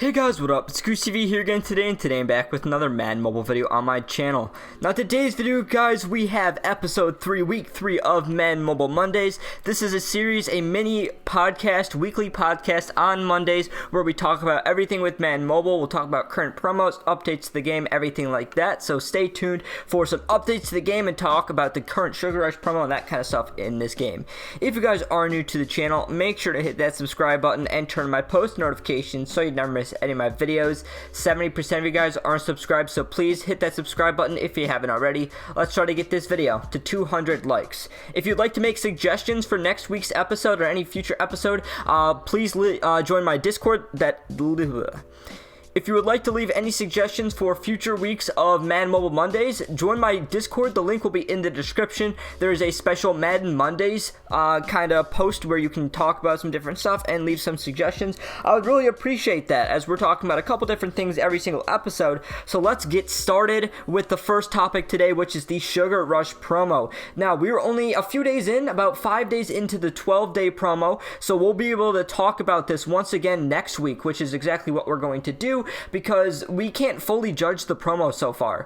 Hey guys, what up? It's Goose TV here again today, and today I'm back with another Madden mobile video on my channel. Now today's video, guys, we have episode 3, week 3 of Madden Mobile Mondays. This is a series, a mini podcast, weekly podcast on Mondays, where we talk about everything with Madden Mobile. We'll talk about current promos, updates to the game, everything like that. So stay tuned for some updates to the game and talk about the current Sugar Rush promo and that kind of stuff in this game. If you guys are new to the channel, make sure to hit that subscribe button and turn on my post notifications so you never miss any of my videos. 70% of you guys aren't subscribed, so please hit that subscribe button if you haven't already. Let's try to get this video to 200 likes. If you'd like to make suggestions for next week's episode or any future episode, please join my Discord. If you would like to leave any suggestions for future weeks of Madden Mobile Mondays, join my Discord. The link will be in the description. There is a special Madden Mondays kind of post where you can talk about some different stuff and leave some suggestions. I would really appreciate that, as we're talking about a couple different things every single episode. So let's get started with the first topic today, which is the Sugar Rush promo. Now, we are only a few days in, about 5 days into the 12-day promo, so we'll be able to talk about this once again next week, which is exactly what we're going to do, because we can't fully judge the promo so far.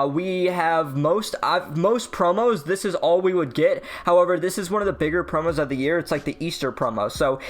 We have most promos, this is all we would get. However, this is one of the bigger promos of the year. It's like the Easter promo. So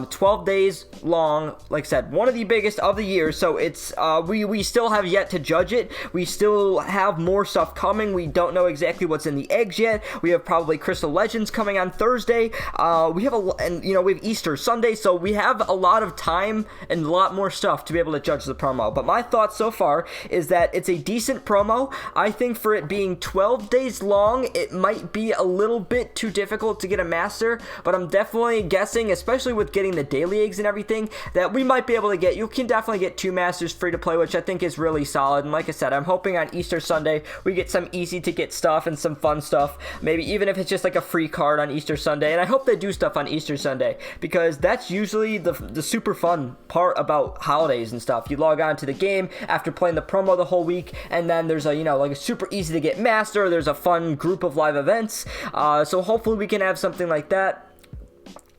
12 days long, like I said, one of the biggest of the year. So it's we still have yet to judge it. We still have more stuff coming. We don't know exactly what's in the eggs yet. We have probably Crystal Legends coming on Thursday. We have we have Easter Sunday, so we have a lot of time and a lot more stuff to be able to judge the promo. But my thoughts so far is that it's a decent promo. I think for it being 12 days long, it might be a little bit too difficult to get a master, but I'm definitely guessing, especially with getting the daily eggs and everything, that we might be able to get, you can definitely get 2 masters free to play, which I think is really solid. And like I said, I'm hoping on Easter Sunday we get some easy to get stuff and some fun stuff, maybe even if it's just like a free card on Easter Sunday. And I hope they do stuff on Easter Sunday, because that's usually the super fun part about holidays and stuff. You log on to the game after playing the promo the whole week, and then there's a like a super easy to get master, there's a fun group of live events, so hopefully we can have something like that.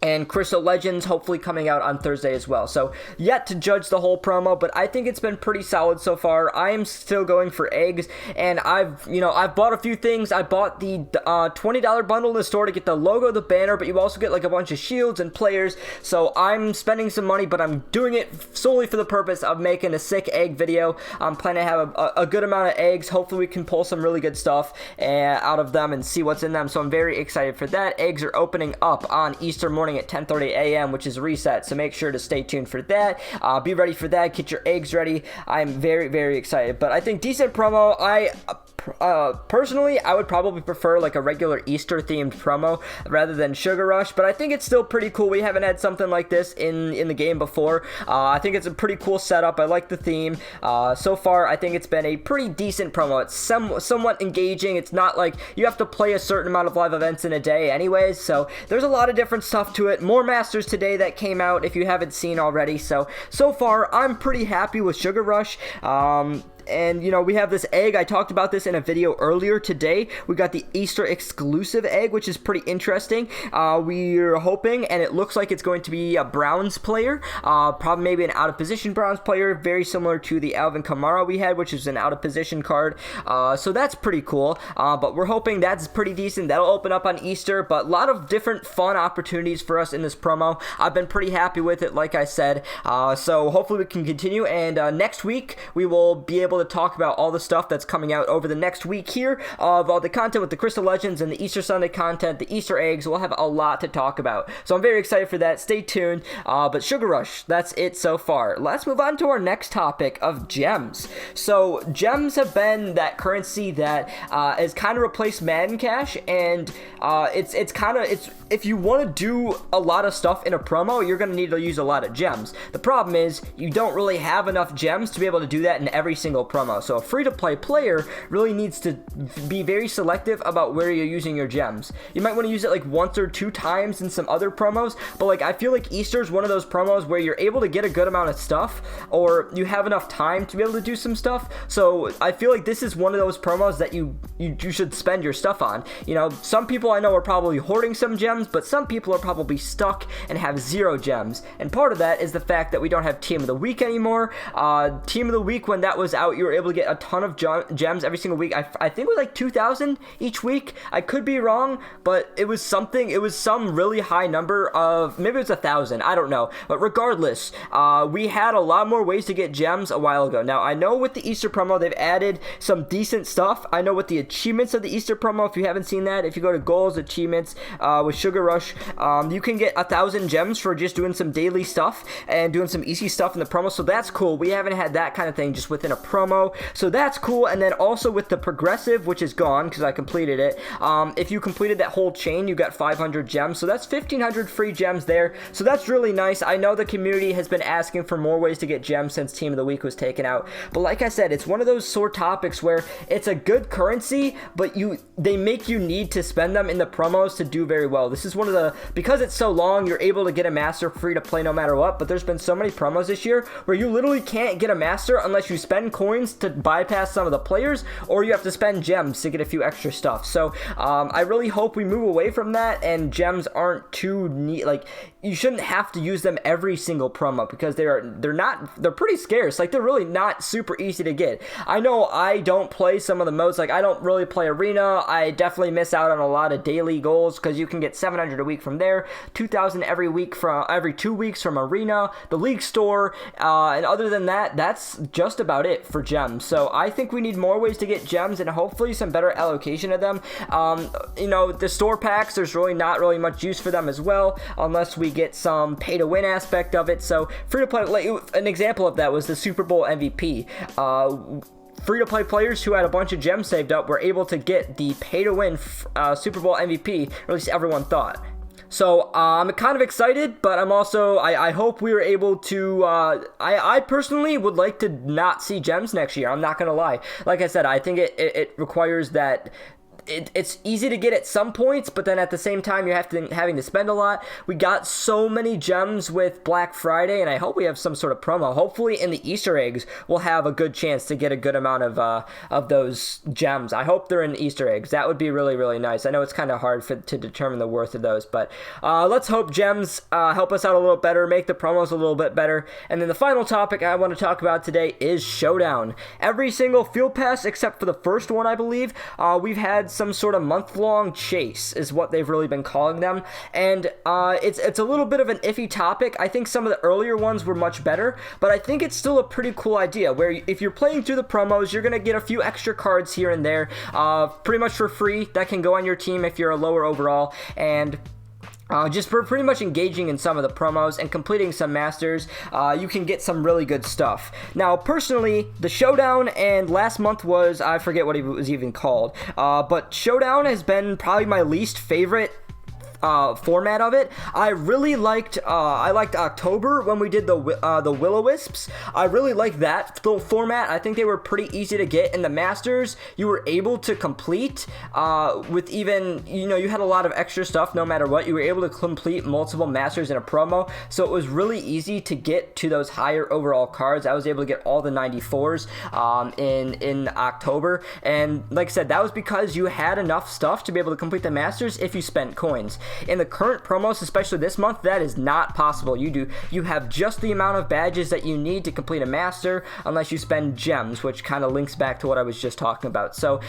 And Crystal Legends hopefully coming out on Thursday as well. So yet to judge the whole promo, but I think it's been pretty solid so far. I am still going for eggs, and I've bought a few things. I bought the $20 bundle in the store to get the logo, the banner, but you also get like a bunch of shields and players. So I'm spending some money, but I'm doing it solely for the purpose of making a sick egg video. I'm planning to have a good amount of eggs. Hopefully we can pull some really good stuff out of them and see what's in them. So I'm very excited for that. Eggs are opening up on Easter morning at 10:30 a.m., which is reset, so make sure to stay tuned for that. Be ready for that. Get your eggs ready. I'm very, very excited, but I think decent promo. Personally, I would probably prefer like a regular Easter themed promo rather than Sugar Rush, but I think it's still pretty cool. We haven't had something like this in the game before. I think it's a pretty cool setup. I like the theme. So far, I think it's been a pretty decent promo. It's somewhat engaging. It's not like you have to play a certain amount of live events in a day anyways, so there's a lot of different stuff to it. More masters today that came out if you haven't seen already. So far, I'm pretty happy with Sugar Rush. And, we have this egg. I talked about this in a video earlier today. We got the Easter exclusive egg, which is pretty interesting. We're hoping, and it looks like it's going to be a Browns player. Probably maybe an out-of-position Browns player, very similar to the Alvin Kamara we had, which is an out-of-position card. So that's pretty cool. But we're hoping that's pretty decent. That'll open up on Easter, but a lot of different fun opportunities for us in this promo. I've been pretty happy with it, like I said. So hopefully we can continue, and next week we will be able to talk about all the stuff that's coming out over the next week here of all the content with the Crystal Legends and the Easter Sunday content, the Easter eggs. We'll have a lot to talk about, so I'm very excited for that. Stay tuned. But Sugar Rush, that's it so far. Let's move on to our next topic of gems. So gems have been that currency that has kind of replaced Madden Cash, and it's if you want to do a lot of stuff in a promo, you're going to need to use a lot of gems. The problem is you don't really have enough gems to be able to do that in every single promo. So a free-to-play player really needs to be very selective about where you're using your gems. You might want to use it like once or 2 times in some other promos, but like I feel like Easter is one of those promos where you're able to get a good amount of stuff, or you have enough time to be able to do some stuff. So I feel like this is one of those promos that you should spend your stuff on. You know, some people I know are probably hoarding some gems, but some people are probably stuck and have 0 gems. And part of that is the fact that we don't have Team of the Week anymore. Team of the Week, when that was out, you were able to get a ton of gems every single week. I think it was like 2,000 each week. I could be wrong, but it was some really high number of, maybe it was 1,000, I don't know. But regardless, we had a lot more ways to get gems a while ago. Now, I know with the Easter promo, they've added some decent stuff. I know with the achievements of the Easter promo, if you haven't seen that, if you go to goals, achievements, with Sugar Rush, you can get 1,000 gems for just doing some daily stuff and doing some easy stuff in the promo, so that's cool. We haven't had that kind of thing just within a promo, so that's cool. And then also with the progressive, which is gone because I completed it, if you completed that whole chain, you got 500 gems, so that's 1,500 free gems there, so that's really nice. I know the community has been asking for more ways to get gems since Team of the Week was taken out, but like I said, it's one of those sore topics where it's a good currency, but they make you need to spend them in the promos to do very well. This is one of the, because it's so long, you're able to get a master free to play no matter what, but there's been so many promos this year where you literally can't get a master unless you spend coins to bypass some of the players, or you have to spend gems to get a few extra stuff. So I really hope we move away from that and gems aren't too neat. Like, you shouldn't have to use them every single promo because they're pretty scarce. Like, they're really not super easy to get. I know I don't play some of the modes. Like, I don't really play Arena. I definitely miss out on a lot of daily goals because you can get 700 a week from there, 2,000 every 2 weeks from Arena, the League Store, and other than that, that's just about it for gems. So I think we need more ways to get gems and hopefully some better allocation of them. You know, the store packs, there's really not really much use for them as well, unless we get some pay to win aspect of it. So free to play, like, an example of that was the Super Bowl MVP. Free-to-play players who had a bunch of gems saved up were able to get the pay-to-win Super Bowl MVP, or at least everyone thought. So I'm kind of excited, but I'm also, I hope we were able to, I personally would like to not see gems next year. I'm not going to lie. Like I said, I think it requires that it's easy to get at some points, but then at the same time, you're having to spend a lot. We got so many gems with Black Friday, and I hope we have some sort of promo. Hopefully, in the Easter eggs, we'll have a good chance to get a good amount of those gems. I hope they're in Easter eggs. That would be really, really nice. I know it's kind of hard to determine the worth of those, but let's hope gems help us out a little better, make the promos a little bit better. And then the final topic I want to talk about today is Showdown. Every single field pass, except for the first one, I believe, we've had some sort of month-long chase is what they've really been calling them, and it's a little bit of an iffy topic. I think some of the earlier ones were much better, but I think it's still a pretty cool idea where if you're playing through the promos, you're gonna get a few extra cards here and there, pretty much for free, that can go on your team if you're a lower overall, and just for pretty much engaging in some of the promos and completing some masters, you can get some really good stuff. Now, personally, the Showdown and last month was, I forget what it was even called, but Showdown has been probably my least favorite format of it. I really liked October when we did the Will-O-Wisps. I really liked that format. I think they were pretty easy to get. In the Masters, you were able to complete with even, you had a lot of extra stuff no matter what. You were able to complete multiple Masters in a promo, so it was really easy to get to those higher overall cards. I was able to get all the 94s in October, and like I said, that was because you had enough stuff to be able to complete the Masters if you spent coins. In the current promos, especially this month, that is not possible. You have just the amount of badges that you need to complete a master unless you spend gems, which kind of links back to what I was just talking about. So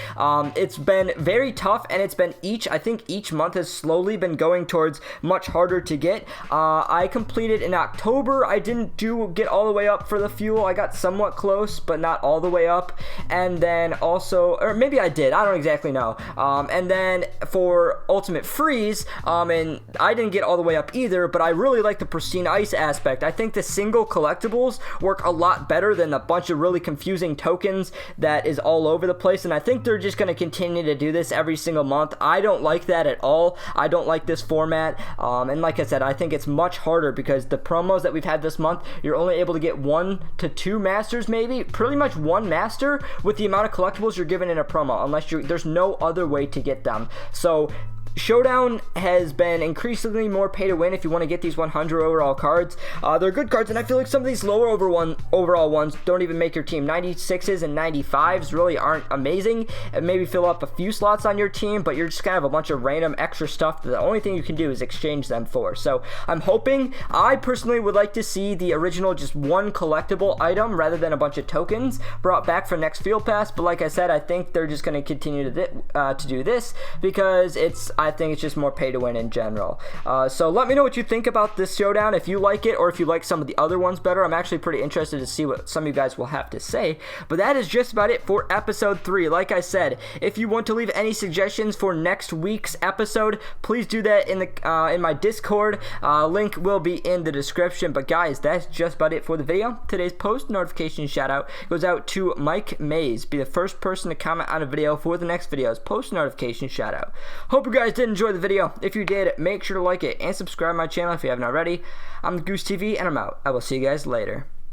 it's been very tough, and I think each month has slowly been going towards much harder to get. I completed in October. I didn't get all the way up for the fuel. I got somewhat close, but not all the way up. And then also, or maybe I did, I don't exactly know. And then for Ultimate Freeze, and I didn't get all the way up either, but I really like the pristine ice aspect. I think the single collectibles work a lot better than a bunch of really confusing tokens that is all over the place, and I think they're just going to continue to do this every single month. I don't like that at all. I don't like this format, and like I said, I think it's much harder because the promos that we've had this month, you're only able to get 1 to 2 masters, maybe pretty much 1 master with the amount of collectibles you're given in a promo, unless there's no other way to get them. So Showdown has been increasingly more pay to win if you want to get these 100 overall cards. They're good cards, and I feel like some of these lower overall ones don't even make your team. 96s and 95s really aren't amazing, and maybe fill up a few slots on your team, but you're just kind of a bunch of random extra stuff that the only thing you can do is exchange them for. So I'm hoping, I personally would like to see the original just 1 collectible item rather than a bunch of tokens brought back for next field pass, but like I said, I think they're just going to continue to do this because I think it's just more pay to win in general. So let me know what you think about this Showdown, if you like it or if you like some of the other ones better. I'm actually pretty interested to see what some of you guys will have to say. But that is just about it for episode 3. Like I said, if you want to leave any suggestions for next week's episode, please do that in my Discord. Link will be in the description. But guys, that's just about it for the video. Today's post notification shout out goes out to Mike Mays. Be the first person to comment on a video for the next video's post notification shout out. Hope you guys did enjoy the video. If you did, make sure to like it and subscribe to my channel if you haven't already. I'm Goose TV, and I'm out. I will see you guys later.